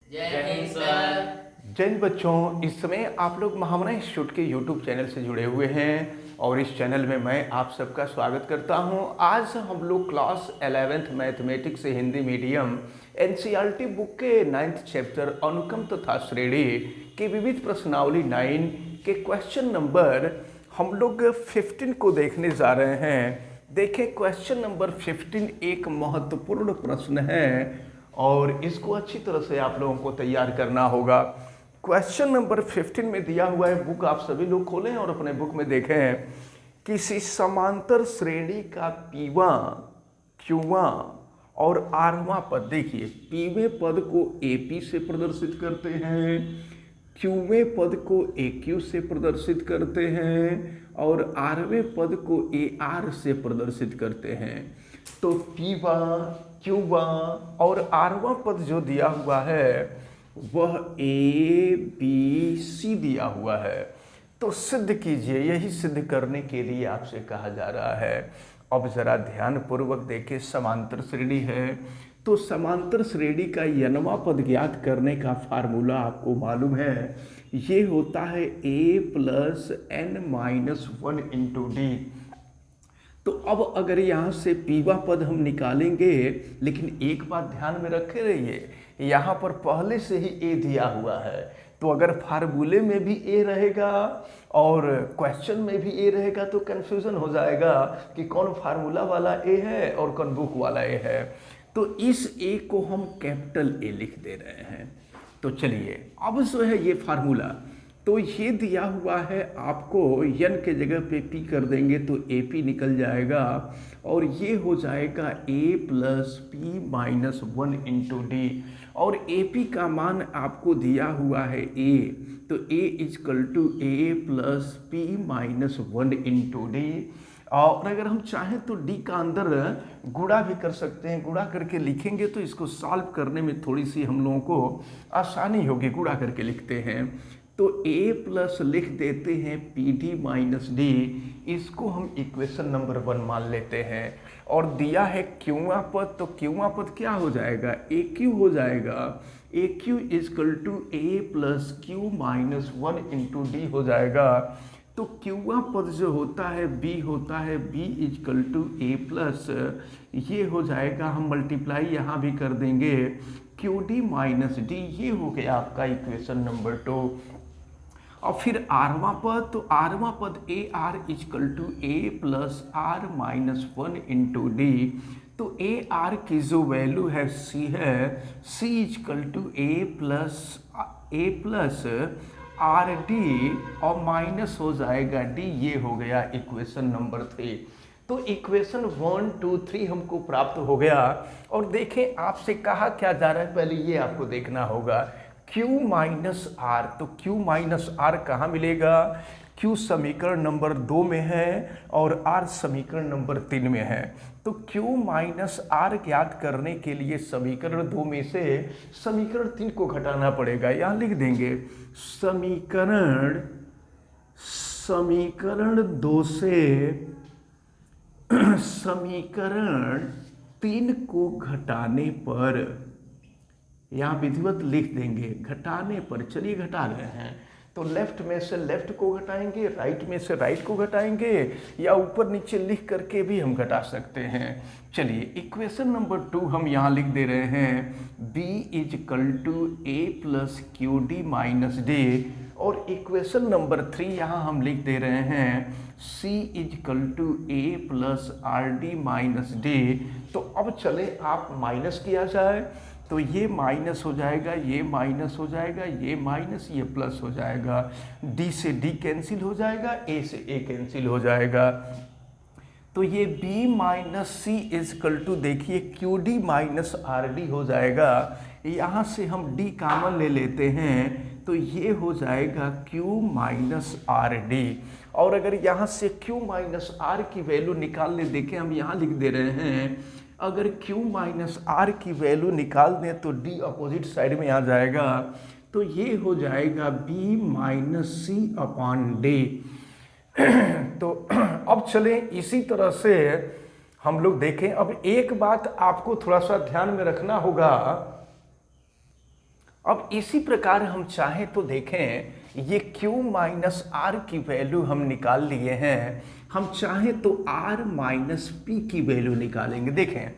जय हिंद सर। जय हिंद बच्चों, इस समय आप लोग महामना इंस्टीट्यूट के यूट्यूब चैनल से जुड़े हुए हैं और इस चैनल में मैं आप सबका स्वागत करता हूं। आज हम लोग क्लास 11th मैथमेटिक्स से हिंदी मीडियम एनसीईआरटी बुक के 9th चैप्टर अनुक्रम तथा श्रेणी के विविध प्रश्नावली 9 के क्वेश्चन नंबर हम लोग 15 को देखने जा रहे हैं। देखें, क्वेश्चन नंबर 15 एक महत्वपूर्ण प्रश्न है और इसको अच्छी तरह से आप लोगों को तैयार करना होगा। क्वेश्चन नंबर 15 में दिया हुआ है, बुक आप सभी लोग खोलें और अपने बुक में देखें। किसी समांतर श्रेणी का पीवा, क्यूवा और आरवां पद, देखिए पीवें पद को एपी से प्रदर्शित करते हैं, क्यूवें पद को एक्यू से प्रदर्शित करते हैं और आरवें पद को ए आर से प्रदर्शित करते हैं। तो पीवा, क्यूवा और आरवां पद जो दिया हुआ है वह ए बी सी दिया हुआ है। तो सिद्ध कीजिए, यही सिद्ध करने के लिए आपसे कहा जा रहा है। अब जरा ध्यान पूर्वक देखें, समांतर श्रेणी है तो समांतर श्रेणी का यनवा पद ज्ञात करने का फार्मूला आपको मालूम है, ये होता है a plus N minus 1 into D. तो अब अगर यहाँ से पीवा पद हम निकालेंगे, लेकिन एक बात ध्यान में रखे रहिए, यहाँ पर पहले से ही ए दिया हुआ है, तो अगर फार्मूले में भी ए रहेगा और क्वेश्चन में भी ए रहेगा तो कन्फ्यूज़न हो जाएगा कि कौन फार्मूला वाला ए है और कौन बुक वाला ए है। तो इस ए को हम कैपिटल ए लिख दे रहे हैं। तो चलिए, अब जो है ये फार्मूला, तो ये दिया हुआ है आपको, यन के जगह पे पी कर देंगे तो ए पी निकल जाएगा और ये हो जाएगा A plus P minus 1 into D. और ए पी का मान आपको दिया हुआ है ए, तो A is equal to A plus P minus 1 into D. और अगर हम चाहें तो डी का अंदर गुणा भी कर सकते हैं, गुणा करके लिखेंगे तो इसको सॉल्व करने में थोड़ी सी हम लोगों को आसानी होगी, गुणा करके लिखते हैं। तो a प्लस लिख देते हैं पी डी माइनस डी, इसको हम इक्वेशन नंबर 1 मान लेते हैं। और दिया है क्यूआ पद, तो क्यूआ पद क्या हो जाएगा, ए क्यू हो जाएगा। A Q equal to A plus Q minus 1 into D हो जाएगा। तो क्यूआ पद जो होता है बी होता है, B is equal to A plus, ये हो जाएगा, हम मल्टीप्लाई यहाँ भी कर देंगे, क्यू डी माइनस डी, ये हो गया आपका इक्वेशन नंबर 2। और फिर आरवां पद, तो आरवां पद A R equal to A plus R minus 1 into D. तो ए आर की जो वैल्यू है सी है, C is equal to A plus R D और माइनस हो जाएगा डी, ये हो गया इक्वेशन नंबर 3। तो इक्वेशन 1, 2, 3 हमको प्राप्त हो गया। और देखें, आपसे कहा क्या जा रहा है, पहले ये आपको देखना होगा। Q माइनस आर, तो Q माइनस आर कहाँ मिलेगा, Q समीकरण नंबर 2 में है और R समीकरण नंबर 3 में है। तो Q माइनस आर ज्ञात करने के लिए समीकरण 2 में से समीकरण 3 को घटाना पड़ेगा। यहाँ लिख देंगे समीकरण 2 से समीकरण 3 को घटाने पर, यहाँ विधिवत लिख देंगे घटाने पर। चलिए घटा रहे हैं, तो लेफ्ट में से लेफ्ट को घटाएंगे, राइट में से राइट को घटाएंगे, या ऊपर नीचे लिख करके भी हम घटा सकते हैं। चलिए, इक्वेशन नंबर 2 हम यहाँ लिख दे रहे हैं, b is equal to A plus Q D minus D. और इक्वेशन नंबर 3 यहाँ हम लिख दे रहे हैं, c is equal to A plus R D minus D. तो अब चले आप माइनस किया जाए, तो ये माइनस हो जाएगा, ये माइनस हो जाएगा, ये माइनस, ये प्लस हो जाएगा, d से d कैंसिल हो जाएगा, a से a कैंसिल हो जाएगा। तो ये b minus C is equal to, देखिए Q D minus R D हो जाएगा। यहाँ से हम d कॉमन ले लेते हैं, तो ये हो जाएगा q माइनस आर डी। और अगर यहाँ से q माइनस आर की वैल्यू निकालने, देखें हम यहाँ लिख दे रहे हैं, अगर Q माइनस आर की वैल्यू निकाल दें तो D अपोजिट साइड में आ जाएगा, तो ये हो जाएगा B माइनस सी अपॉन डी। तो अब चलें, इसी तरह से हम लोग देखें। अब एक बात आपको थोड़ा सा ध्यान में रखना होगा, अब इसी प्रकार हम चाहें तो देखें, ये q माइनस आर की वैल्यू हम निकाल लिए हैं, हम चाहें तो r माइनस पी की वैल्यू निकालेंगे। देखें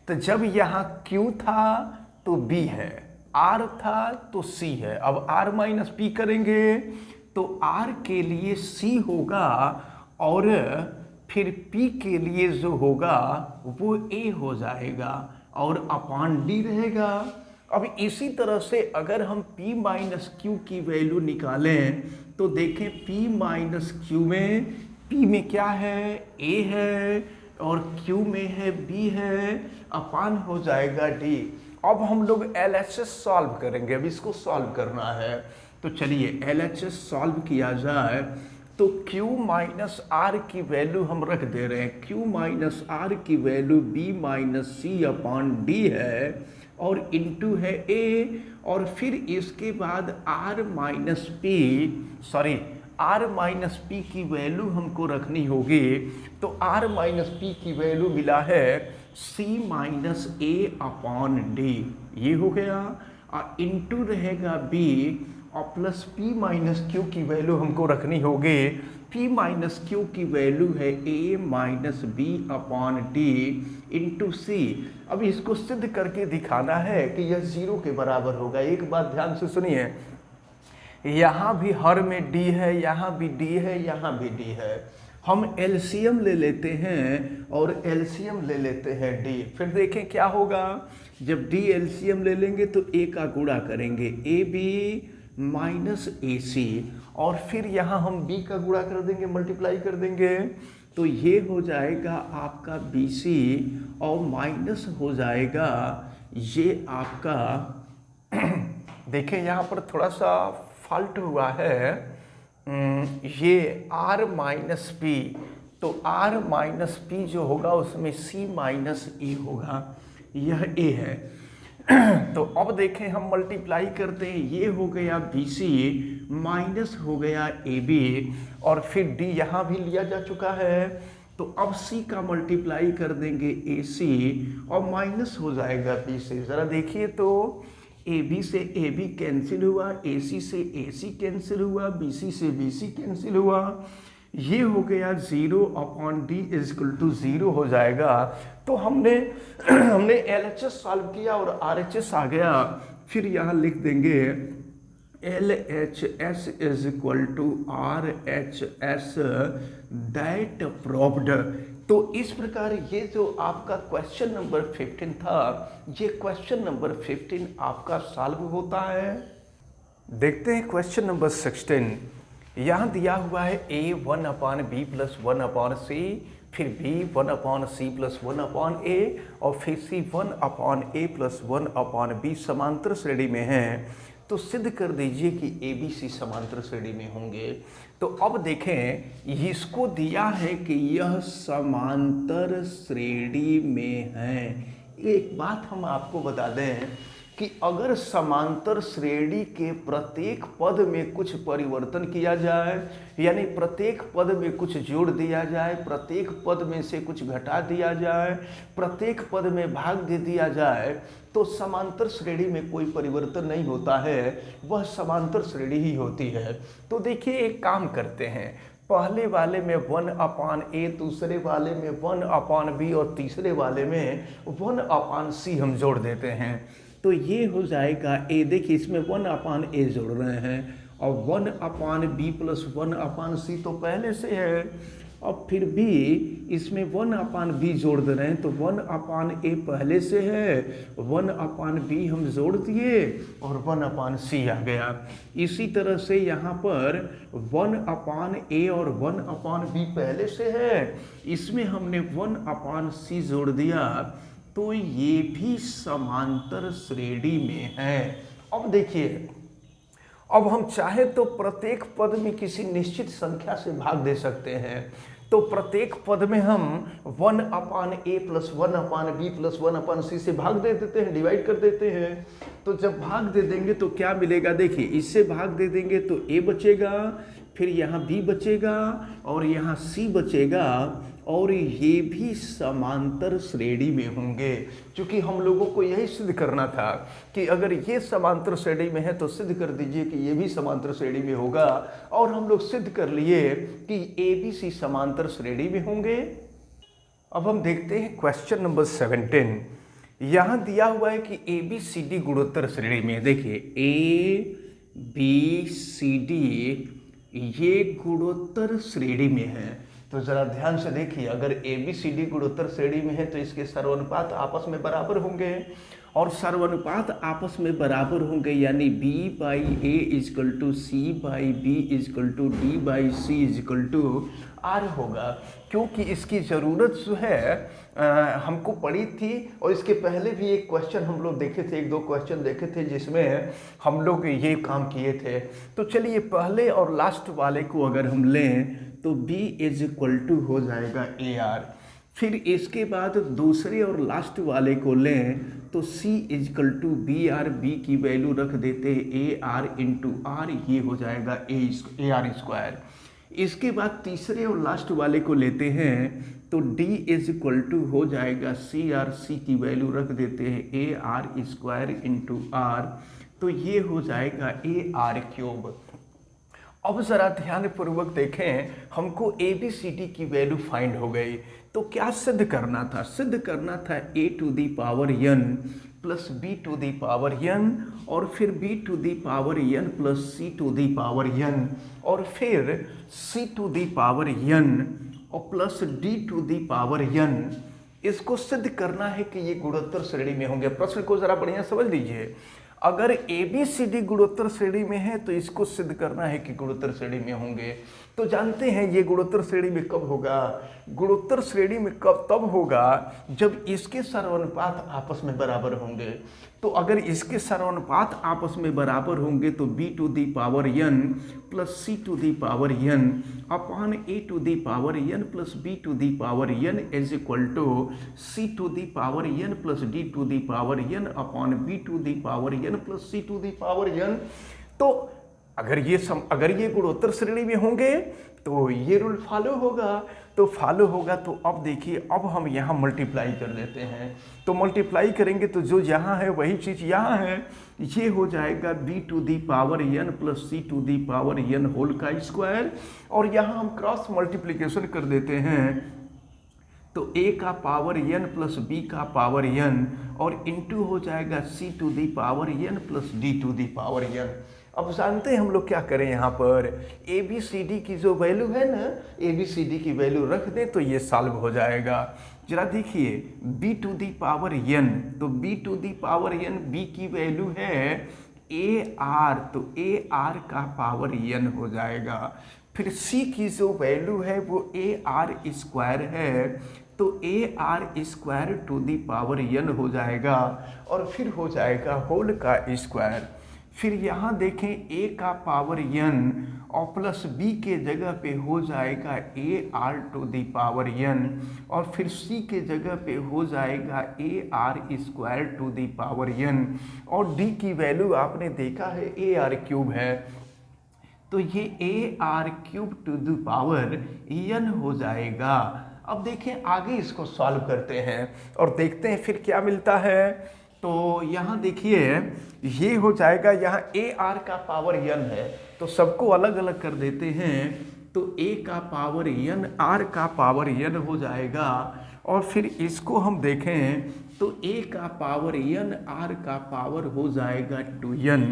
तो जब यहाँ q था तो b है, r था तो c है। अब r माइनस पी करेंगे तो r के लिए c होगा और फिर p के लिए जो होगा वो a हो जाएगा और अपान d रहेगा। अब इसी तरह से अगर हम p माइनस क्यू की वैल्यू निकालें तो देखें p माइनस क्यू में p में क्या है, a है और q में है b है, अपान हो जाएगा d। अब हम लोग LHS सॉल्व करेंगे, अब इसको सॉल्व करना है। तो चलिए LHS सॉल्व किया जाए तो q माइनस आर की वैल्यू हम रख दे रहे हैं, q माइनस आर की वैल्यू b माइनस सी अपान डी है और इनटू है a, और फिर इसके बाद r माइनस पी की वैल्यू हमको रखनी होगी। तो r माइनस पी की वैल्यू मिला है c minus A upon D, ये हो गया, और इनटू रहेगा b और प्लस p माइनस क्यू की वैल्यू हमको रखनी होगी। p माइनस क्यू की वैल्यू है a minus B upon D into C. अब इसको सिद्ध करके दिखाना है कि यह 0 के बराबर होगा। एक बात ध्यान से सुनिए, यहाँ भी हर में d है, यहाँ भी d है, यहाँ भी d है। हम एलसीएम ले लेते हैं और एलसीएम ले लेते हैं d, फिर देखें क्या होगा। जब d एलसीएम ले लेंगे तो a का गुणा करेंगे, ए बी माइनस ए सी, और फिर यहाँ हम b का गुणा कर देंगे, मल्टीप्लाई कर देंगे, तो ये हो जाएगा आपका बी सी और माइनस हो जाएगा ये आपका देखें यहाँ पर थोड़ा सा फॉल्ट हुआ है, ये r माइनस पी, तो r माइनस पी जो होगा उसमें c माइनस ए होगा, यह a है। तो अब देखें हम मल्टीप्लाई करते हैं, ये हो गया बी सी माइनस हो गया ए बी, और फिर d यहाँ भी लिया जा चुका है, तो अब c का मल्टीप्लाई कर देंगे ए सी और माइनस हो जाएगा बी से। ज़रा देखिए तो ए बी से ए बी कैंसिल हुआ, ए सी से ए सी कैंसिल हुआ, बी सी से बी सी कैंसिल हुआ, ये हो गया 0 upon D is equal to 0 हो जाएगा। तो हमने LHS सॉल्व किया और RHS आ गया, फिर यहाँ लिख देंगे LHS is equal to RHS that proved. तो इस प्रकार ये जो आपका क्वेश्चन नंबर 15 था, ये क्वेश्चन नंबर 15 आपका सॉल्व होता है। देखते हैं क्वेश्चन नंबर 16। यहाँ दिया हुआ है a 1 upon B plus 1 upon C, फिर b 1 upon C plus 1 upon a, और फिर c 1 upon a plus 1 upon b समांतर श्रेणी में है। तो सिद्ध कर दीजिए कि a b c समांतर श्रेणी में होंगे। तो अब देखें, इसको दिया है कि यह समांतर श्रेणी में है। एक बात हम आपको बता दें कि अगर समांतर श्रेणी के प्रत्येक पद में कुछ परिवर्तन किया जाए, यानी प्रत्येक पद में कुछ जोड़ दिया जाए, प्रत्येक पद में से कुछ घटा दिया जाए, प्रत्येक पद में भाग दे दिया जाए, तो समांतर श्रेणी में कोई परिवर्तन नहीं होता है, वह समांतर श्रेणी ही होती है। तो देखिए एक काम करते हैं, पहले वाले में 1 अपान ए, दूसरे वाले में 1 अपान बी और तीसरे वाले में 1 अपान सी हम जोड़ देते हैं। तो ये हो जाएगा ए, देखिए इसमें 1 अपान ए जोड़ रहे हैं, और 1 अपान बी प्लस 1 अपान सी तो पहले से है, और फिर भी इसमें 1 अपान बी जोड़ दे रहे हैं, तो 1 अपान ए पहले से है, 1 अपान बी हम जोड़ दिए और 1 अपान सी आ गया। इसी तरह से यहाँ पर 1 अपान ए और 1 अपान बी पहले से है, इसमें हमने 1 अपान सी जोड़ दिया, तो ये भी समांतर श्रेणी में है। अब देखिए, अब हम चाहे तो प्रत्येक पद में किसी निश्चित संख्या से भाग दे सकते हैं। तो प्रत्येक पद में हम 1 अपान ए plus 1 upon B plus 1 upon सी से भाग दे देते हैं, डिवाइड कर देते हैं। तो जब भाग दे देंगे तो क्या मिलेगा, देखिए इससे भाग दे देंगे तो ए बचेगा, फिर यहाँ बी बचेगा और यहाँ सी बचेगा और ये भी समांतर श्रेणी में होंगे। क्योंकि हम लोगों को यही सिद्ध करना था कि अगर ये समांतर श्रेणी में है तो सिद्ध कर दीजिए कि ये भी समांतर श्रेणी में होगा, और हम लोग सिद्ध कर लिए कि ए बी सी समांतर श्रेणी में होंगे। अब हम देखते हैं क्वेश्चन नंबर 17। यहाँ दिया हुआ है कि ए बी सी डी गुणोत्तर श्रेणी में। देखिए ए बी सी डी ये गुणोत्तर श्रेणी में है, तो जरा ध्यान से देखिए, अगर ए बी सी डी गुणोत्तर श्रेणी में है तो इसके सर्वानुपात आपस में बराबर होंगे, और सर्वानुपात आपस में बराबर होंगे यानी b by A is equal to C by B is equal to D by C is equal to R होगा। क्योंकि इसकी ज़रूरत जो है हमको पड़ी थी, और इसके पहले भी एक क्वेश्चन हम लोग देखे थे, एक दो क्वेश्चन देखे थे जिसमें हम लोग ये काम किए थे। तो चलिए पहले और लास्ट वाले को अगर हम लें तो b इज इक्वल टू हो जाएगा ए आर। फिर इसके बाद दूसरे और लास्ट वाले को लें तो c is equal to B R, B की वैल्यू रख देते हैं ए आर इंटू आर, ये हो जाएगा ए आर स्क्वायर। इसके बाद तीसरे और लास्ट वाले को लेते हैं तो d इज इक्वल टू हो जाएगा सी आर, सी की वैल्यू रख देते हैं A R square into R, तो ये हो जाएगा ए आर क्यूब। अब ज़रा ध्यानपूर्वक देखें, हमको ए बी सी डी की वैल्यू फाइंड हो गई, तो क्या सिद्ध करना था? सिद्ध करना था A to the power n plus B to the power n, और फिर B to the power n plus C to the power n, और फिर C to the power n और plus D to the power n। इसको सिद्ध करना है कि ये गुणोत्तर श्रेणी में होंगे। प्रश्न को ज़रा बढ़िया समझ लीजिए, अगर ए बी सी डी गुणोत्तर श्रेणी में है तो इसको सिद्ध करना है कि गुणोत्तर श्रेणी में होंगे। तो जानते हैं ये गुणोत्तर श्रेणी में कब होगा? गुणोत्तर श्रेणी में कब तब होगा जब इसके सर्वानुपात आपस में बराबर होंगे। तो अगर इसके सर्वानुपात आपस में बराबर होंगे तो b to the power n plus c to the power n upon a to the power n plus b to the power n is equal to c to the power n plus d to the power n upon b to the power n plus c to the power n। तो अगर ये गुणोत्तर श्रेणी में होंगे तो ये rule follow होगा। तो अब देखिए, अब हम यहाँ मल्टीप्लाई कर देते हैं। तो मल्टीप्लाई करेंगे तो जो यहाँ है वही चीज़ यहाँ है, ये हो जाएगा b to the power n plus c to the power n whole का स्क्वायर, और यहाँ हम क्रॉस मल्टीप्लिकेशन कर देते हैं तो a का पावर n प्लस b का पावर n और इंटू हो जाएगा c to the power n plus d to the power n। अब जानते हैं हम लोग क्या करें, यहाँ पर ए बी सी डी की जो वैल्यू है ना, ए बी सी डी की वैल्यू रख दें तो ये सॉल्व हो जाएगा। जरा देखिए b to the power n, तो b to the power n b की वैल्यू है ए आर, तो ए आर का पावर n हो जाएगा। फिर c की जो वैल्यू है वो ए आर स्क्वायर है, तो A R square to the power n हो जाएगा, और फिर हो जाएगा होल का स्क्वायर। फिर यहाँ देखें a का पावर n और प्लस b के जगह पे हो जाएगा A R to the power n, और फिर c के जगह पे हो जाएगा A R square to the power n, और d की वैल्यू आपने देखा है ए आर क्यूब है, तो ये A R cube to the power n हो जाएगा। अब देखें आगे इसको सॉल्व करते हैं और देखते हैं फिर क्या मिलता है। तो यहाँ देखिए ये हो जाएगा, यहाँ ए आर का पावर n है तो सबको अलग अलग कर देते हैं, तो a का पावर n r का पावर n हो जाएगा, और फिर इसको हम देखें तो a का पावर n r का पावर हो जाएगा 2n,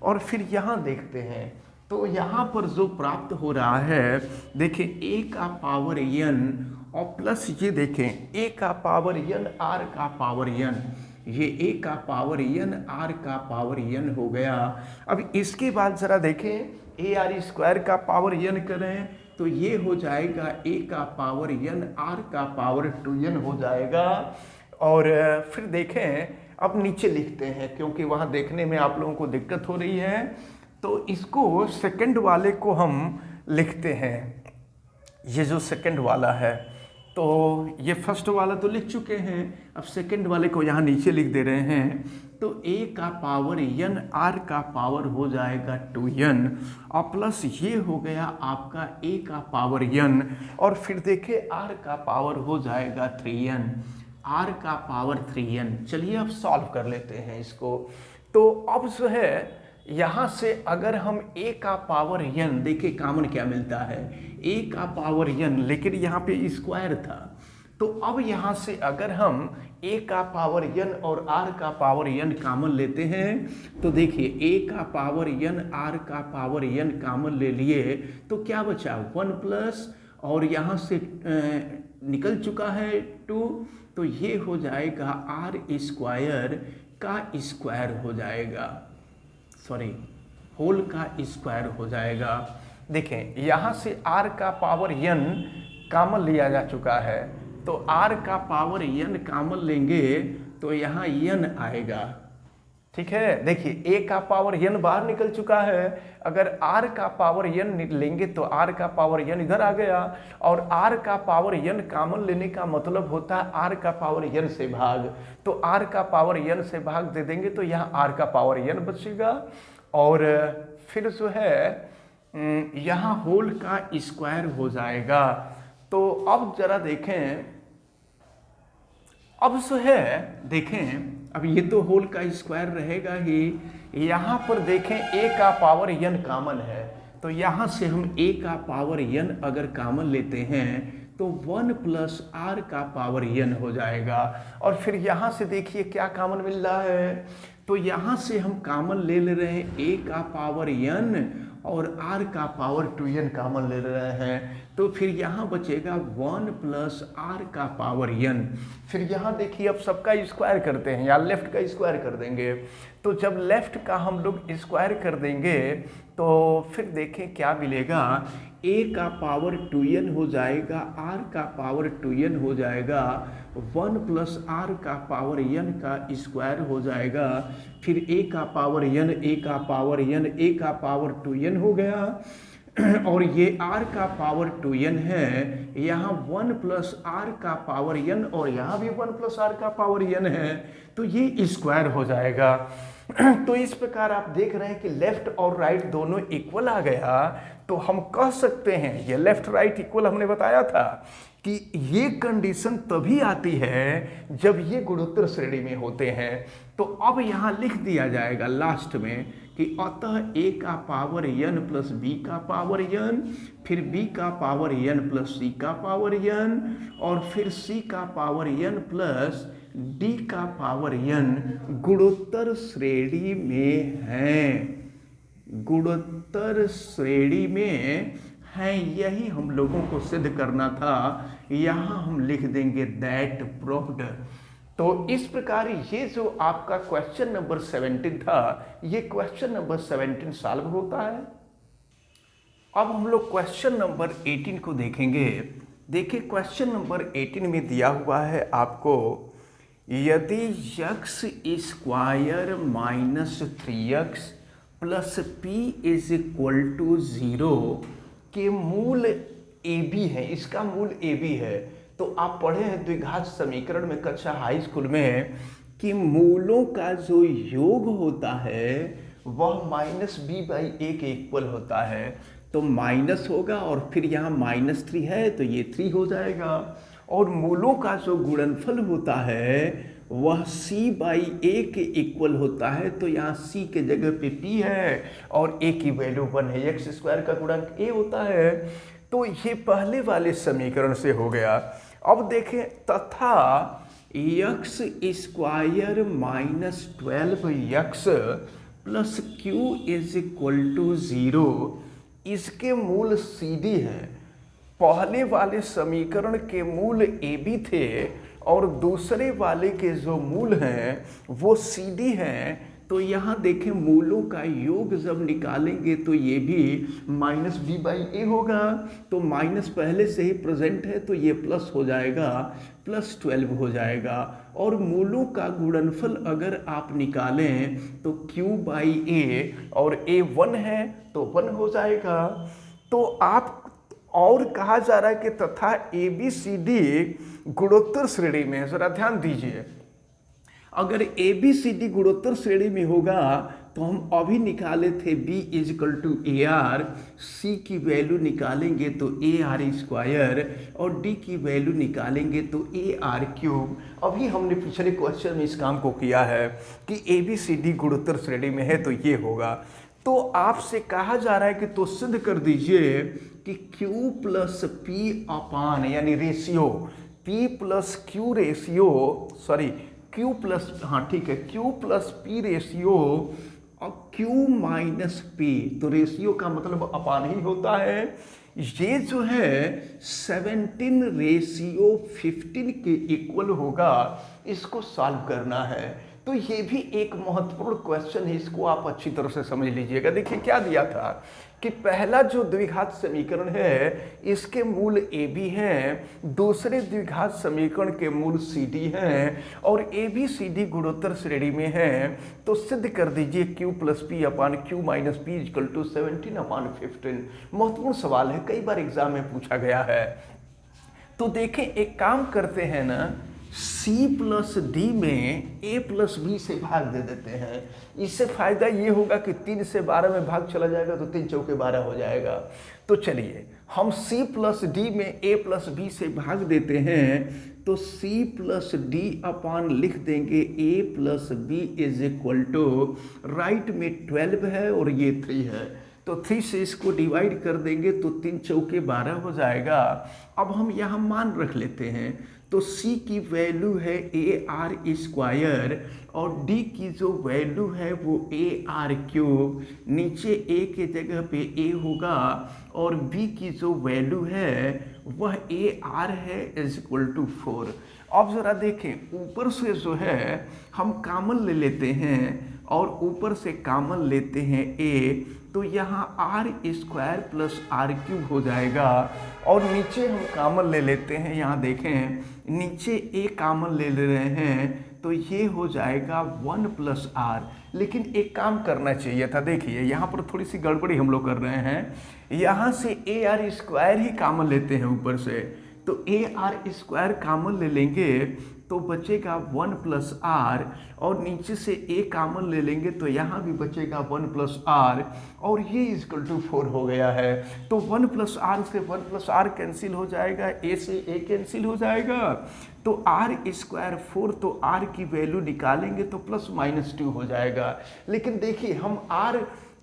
और फिर यहाँ देखते हैं तो यहाँ पर जो प्राप्त हो रहा है, देखें a का पावर n और प्लस ये देखें a का पावर n r का पावर n, ये a का पावर n r का पावर n हो गया। अब इसके बाद ज़रा देखें ए आर स्क्वायर का पावर n करें तो ये हो जाएगा a का पावर n r का पावर 2n हो जाएगा। और फिर देखें अब नीचे लिखते हैं क्योंकि वहाँ देखने में आप लोगों को दिक्कत हो रही है, तो इसको सेकंड वाले को हम लिखते हैं, ये जो सेकंड वाला है तो ये फर्स्ट वाला तो लिख चुके हैं, अब सेकंड वाले को यहाँ नीचे लिख दे रहे हैं। तो a का पावर n, r का पावर हो जाएगा 2n और प्लस ये हो गया आपका a का पावर n, और फिर देखिए r का पावर हो जाएगा 3n, r का पावर 3n। चलिए अब सॉल्व कर लेते हैं इसको। तो अब जो है यहाँ से अगर हम a का पावर n, देखिए कॉमन क्या मिलता है, a का पावर n, लेकिन यहाँ पे स्क्वायर था। तो अब यहाँ से अगर हम a का पावर n और r का पावर n कॉमन लेते हैं तो देखिए a का पावर n, r का पावर n कॉमन ले लिए तो क्या बचा 1 प्लस, और यहाँ से निकल चुका है 2, तो ये हो जाएगा r स्क्वायर का स्क्वायर हो जाएगा, सॉरी होल का स्क्वायर हो जाएगा। देखें यहाँ से r का पावर n कॉमन लिया जा चुका है, तो r का पावर n कॉमन लेंगे तो यहाँ n आएगा, ठीक है। देखिए a का पावर n बाहर निकल चुका है, अगर r का पावर n लेंगे तो r का पावर n इधर आ गया, और r का पावर n कॉमन लेने का मतलब होता है r का पावर n से भाग, तो r का पावर n से भाग दे देंगे तो यहाँ r का पावर n बचेगा, और फिर जो है यहाँ होल का स्क्वायर हो जाएगा। तो अब जरा देखें, अब जो है देखें, अब ये तो होल का स्क्वायर रहेगा ही, यहाँ पर देखें a का पावर n कॉमन है, तो यहाँ से हम a का पावर n अगर कॉमन लेते हैं तो 1 प्लस r का पावर n हो जाएगा, और फिर यहाँ से देखिए क्या कॉमन मिल रहा है, तो यहाँ से हम कॉमन ले रहे हैं a का पावर n और r का पावर 2n कॉमन ले रहे हैं, तो फिर यहाँ बचेगा 1 प्लस r का पावर n। फिर यहाँ देखिए अब सबका स्क्वायर करते हैं, या लेफ्ट का स्क्वायर कर देंगे, तो जब लेफ्ट का हम लोग स्क्वायर कर देंगे तो फिर देखें क्या मिलेगा, a का पावर 2n हो जाएगा, r का पावर 2n हो जाएगा, 1 प्लस r का पावर n का स्क्वायर हो जाएगा, फिर a का पावर n, a का पावर n, a का पावर 2n हो गया, और ये r का पावर 2n है, यहाँ 1 प्लस r का पावर n और यहाँ भी 1 प्लस r का पावर n है, तो ये स्क्वायर हो जाएगा। तो इस प्रकार आप देख रहे हैं कि लेफ्ट और राइट दोनों इक्वल आ गया, तो हम कह सकते हैं ये लेफ्ट राइट इक्वल हमने बताया था कि ये कंडीशन तभी आती है जब ये गुणोत्तर श्रेणी में होते हैं। तो अब यहाँ लिख दिया जाएगा लास्ट में कि अतः a का पावर n प्लस b का पावर n, फिर b का पावर n प्लस c का पावर n, और फिर c का पावर n प्लस d का पावर n गुणोत्तर श्रेणी में है, गुणोत्तर श्रेणी में है, यही हम लोगों को सिद्ध करना था। यहाँ हम लिख देंगे दैट प्रूव्ड। तो इस प्रकार ये जो आपका क्वेश्चन नंबर 17 था, ये क्वेश्चन नंबर 17 सॉल्व होता है। अब हम लोग क्वेश्चन नंबर 18 को देखेंगे। देखिए क्वेश्चन नंबर 18 में दिया हुआ है आपको, यदि x square minus 3x plus p is equal to 0 के मूल ab है, इसका मूल ab है, तो आप पढ़े हैं द्विघात समीकरण में कक्षा हाई स्कूल में कि मूलों का जो योग होता है वह माइनस b बाई a के इक्वल होता है, तो माइनस होगा और फिर यहाँ -3 है तो ये 3 हो जाएगा, और मूलों का जो गुणनफल होता है वह c बाई a के इक्वल होता है, तो यहाँ c के जगह पे p है और a की वैल्यू 1 है, एक्स स्क्वायर का गुणांक a होता है। तो ये पहले वाले समीकरण से हो गया। अब देखें तथा x square minus 12x plus q is equal to 0, इसके मूल cd है। पहले वाले समीकरण के मूल ab थे और दूसरे वाले के जो मूल हैं वो cd हैं, तो यहाँ देखें मूलों का योग जब निकालेंगे तो ये भी माइनस b बाई ए होगा, तो माइनस पहले से ही प्रेजेंट है तो ये प्लस हो जाएगा, प्लस 12 हो जाएगा, और मूलों का गुणनफल अगर आप निकालें तो q बाई ए, और a 1 है तो 1 हो जाएगा। तो आप और कहा जा रहा है कि तथा ए बी सी डी गुणोत्तर श्रेणी में है। जरा ध्यान दीजिए, अगर ए बी सी डी गुणोत्तर श्रेणी में होगा तो हम अभी निकाले थे b is equal to A R, C की वैल्यू निकालेंगे तो ए आर स्क्वायर और d की वैल्यू निकालेंगे तो ए आर क्यूब। अभी हमने पिछले क्वेश्चन में इस काम को किया है कि ए बी सी डी गुणोत्तर श्रेणी में है तो ये होगा। तो आपसे कहा जा रहा है कि तो सिद्ध कर दीजिए कि Q प्लस पी अपान यानी ratio P plus Q ratio Q plus ठीक है Q प्लस P रेशियो और Q माइनस P, तो रेशियो का मतलब अपान ही होता है। ये जो है 17 रेशियो 15 के इक्वल होगा, इसको सॉल्व करना है। तो ये भी एक महत्वपूर्ण क्वेश्चन है, इसको आप अच्छी तरह से समझ लीजिएगा। देखिए क्या दिया था कि पहला जो द्विघात समीकरण है इसके मूल ए बी हैं, दूसरे द्विघात समीकरण के मूल सी डी हैं और ए बी सी डी गुणोत्तर श्रेणी में हैं। तो सिद्ध कर दीजिए Q plus P upon Q minus P equal to 17 upon 15। महत्वपूर्ण सवाल है, कई बार एग्जाम में पूछा गया है। तो देखें, एक काम करते हैं ना, C प्लस डी में A प्लस बी से भाग दे देते हैं। इससे फायदा ये होगा कि 3 से 12 में भाग चला जाएगा तो 3 चौके 12 हो जाएगा। तो चलिए हम C प्लस डी में A प्लस बी से भाग देते हैं, तो C प्लस डी अपान लिख देंगे A plus B is equal to, right में 12 है और ये 3 है, तो 3 से इसको डिवाइड कर देंगे तो 3 चौके 12 हो जाएगा। अब हम यहाँ मान रख लेते हैं, तो C की वैल्यू है ए आर स्क्वायर और D की जो वैल्यू है वो ए आर क्यूब, नीचे A के जगह पे A होगा और B की जो वैल्यू है वह ए आर है इज इक्वल टू 4। अब ज़रा देखें, ऊपर से जो है हम कॉमन ले लेते हैं और ऊपर से कॉमन लेते हैं A, तो यहाँ R square plus R cube हो जाएगा और नीचे हम कॉमन ले लेते हैं, यहाँ देखें नीचे A कॉमन ले रहे हैं तो ये हो जाएगा 1 प्लस आर। लेकिन एक काम करना चाहिए था, देखिए यहाँ पर थोड़ी सी गड़बड़ी हम लोग कर रहे हैं, यहाँ से ए आर स्क्वायर ही कॉमन लेते हैं ऊपर से, तो ए आर स्क्वायर कॉमन ले लेंगे तो बचेगा 1 प्लस आर और नीचे से ए कॉमन ले लेंगे तो यहाँ भी बचेगा 1 प्लस आर और ये इक्वल टू 4 हो गया है। तो 1 प्लस आर से 1 प्लस आर कैंसिल हो जाएगा, ए से ए कैंसिल हो जाएगा, तो आर स्क्वायर 4, तो आर की वैल्यू निकालेंगे तो प्लस माइनस 2 हो जाएगा। लेकिन देखिए हम आर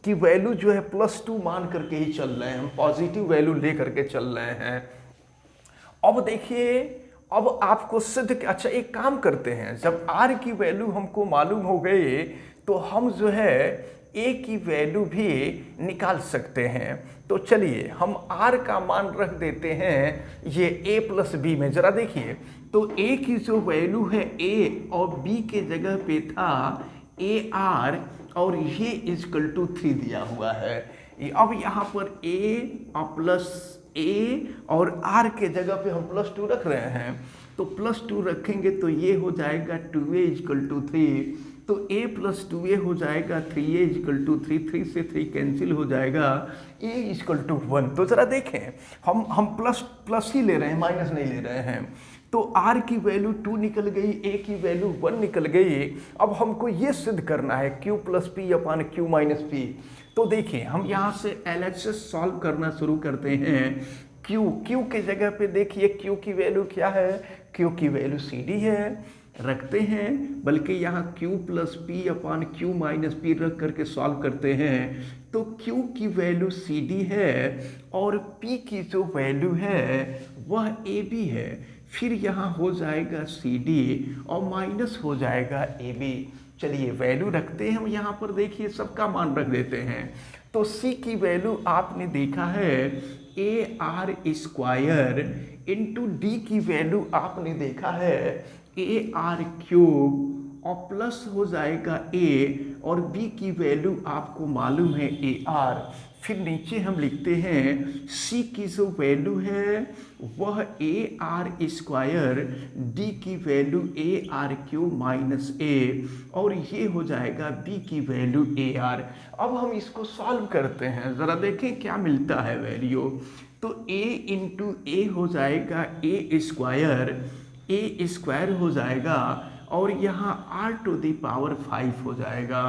की वैल्यू जो है +2 मान करके ही चल रहे हैं, हम पॉजिटिव वैल्यू ले करके चल रहे हैं। अब देखिए, अब आपको सिद्ध, अच्छा एक काम करते हैं, जब r की वैल्यू हमको मालूम हो गई तो हम जो है a की वैल्यू भी निकाल सकते हैं। तो चलिए हम r का मान रख देते हैं ये a प्लस बी में। ज़रा देखिए, तो a की जो वैल्यू है a और b के जगह पे था ए आर और ये इक्वल टू 3 दिया हुआ है। अब यहाँ पर a प्लस a और r के जगह पे हम +2 रख रहे हैं, तो +2 रखेंगे तो ये हो जाएगा 2a इक्वल टू 3, तो a प्लस 2a हो जाएगा 3a इक्वल टू 3, 3 से 3 कैंसिल हो जाएगा, a इक्वल टू 1। तो ज़रा देखें, हम प्लस ही ले रहे हैं, माइनस नहीं ले रहे हैं। तो r की वैल्यू 2 निकल गई, a की वैल्यू 1 निकल गई। अब हमको ये सिद्ध करना है Q plus P upon Q minus P. तो देखिए हम यहाँ से LHS सॉल्व करना शुरू करते हैं। Q के जगह पे देखिए Q की वैल्यू क्या है, Q की वैल्यू सी डी है, रखते हैं, बल्कि यहाँ Q plus P upon Q minus P रख करके सॉल्व करते हैं। तो Q की वैल्यू सी डी है और P की जो वैल्यू है वह ए बी है, फिर यहाँ हो जाएगा सी डी और माइनस हो जाएगा ए बी। चलिए वैल्यू रखते हैं हम यहाँ पर, देखिए सबका मान रख देते हैं। तो C की वैल्यू आपने देखा है A R square into D की वैल्यू आपने देखा है ए आर क्यूब और प्लस हो जाएगा ए, और बी की वैल्यू आपको मालूम है ए आर। फिर नीचे हम लिखते हैं सी की जो वैल्यू है वह ए आर स्क्वायर, डी की value A R Q minus A, और ये हो जाएगा बी की वैल्यू ए आर। अब हम इसको सॉल्व करते हैं, ज़रा देखें क्या मिलता है वैल्यू। तो a इंटू ए हो जाएगा ए स्क्वायर हो जाएगा, और यहाँ r टू दी पावर 5 हो जाएगा,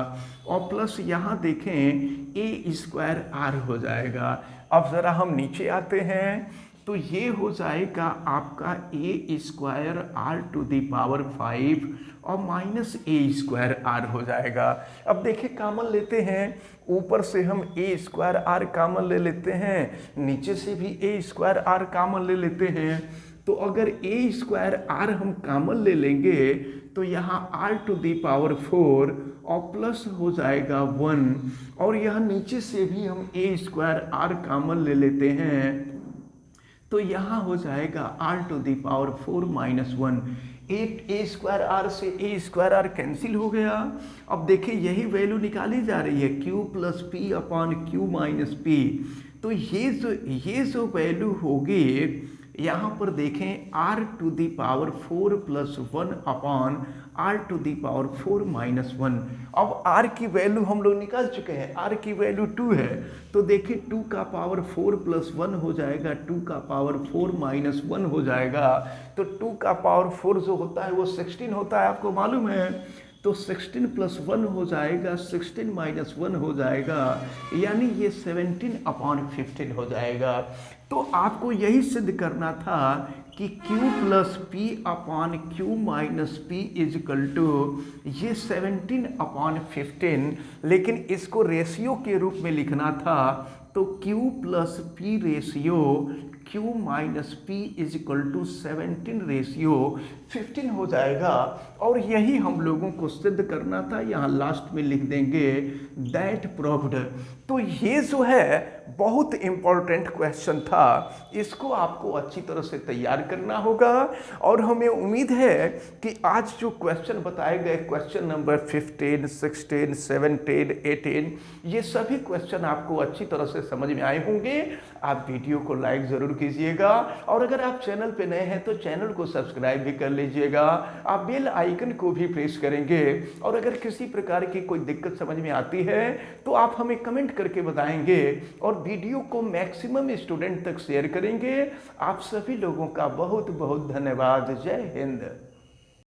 और प्लस यहाँ देखें ए स्क्वायर आर हो जाएगा। अब ज़रा हम नीचे आते हैं, तो ये हो जाएगा आपका A square R to the power 5 और माइनस ए स्क्वायर आर हो जाएगा। अब देखिए कॉमन लेते हैं, ऊपर से हम ए स्क्वायर आर कॉमन ले लेते हैं, नीचे से भी ए स्क्वायर आर कॉमन ले लेते हैं। तो अगर ए स्क्वायर आर हम कॉमन ले लेंगे तो यहाँ आर टू दी पावर 4 और प्लस हो जाएगा 1, और यहाँ नीचे से भी हम ए स्क्वायर आर कॉमन ले लेते हैं, तो यहाँ हो जाएगा R to the power 4 minus 1। A square R से ए स्क्वायर आर कैंसिल हो गया। अब देखिए यही वैल्यू निकाली जा रही है Q plus P upon Q minus P. तो ये जो वैल्यू होगी यहाँ पर देखें R to the power 4 plus 1 upon R to the power 4 minus 1। अब आर की वैल्यू हम लोग निकाल चुके हैं, आर की वैल्यू 2 है, तो देखिए 2 का पावर 4 प्लस 1 हो जाएगा, 2 का पावर 4 माइनस 1 हो जाएगा। तो 2 का पावर 4 जो होता है वो 16 होता है, आपको मालूम है। तो 16 प्लस 1 हो जाएगा, 16 माइनस 1 हो जाएगा, यानी ये 17 अपॉन 15 हो जाएगा। तो आपको यही सिद्ध करना था कि Q plus P upon Q minus P is equal to ये 17 अपॉन 15, लेकिन इसको रेशियो के रूप में लिखना था। तो Q plus P ratio Q minus P is equal to 17 ratio 15 हो जाएगा, और यही हम लोगों को सिद्ध करना था। यहाँ लास्ट में लिख देंगे दैट प्रूव्ड। तो ये जो है बहुत इम्पोर्टेंट क्वेश्चन था, इसको आपको अच्छी तरह से तैयार करना होगा, और हमें उम्मीद है कि आज जो क्वेश्चन बताए गए, क्वेश्चन नंबर 15, 16, 17, 18, ये सभी क्वेश्चन आपको अच्छी तरह से समझ में आए होंगे। आप वीडियो को लाइक ज़रूर कीजिएगा, और अगर आप चैनल पे नए हैं तो चैनल को सब्सक्राइब भी कर लीजिएगा। आप बेल आइकन को भी प्रेस करेंगे, और अगर किसी प्रकार की कोई दिक्कत समझ में आती है तो आप हमें कमेंट करके बताएंगे, और वीडियो को मैक्सिमम स्टूडेंट तक शेयर करेंगे। आप सभी लोगों का बहुत बहुत धन्यवाद। जय हिंद।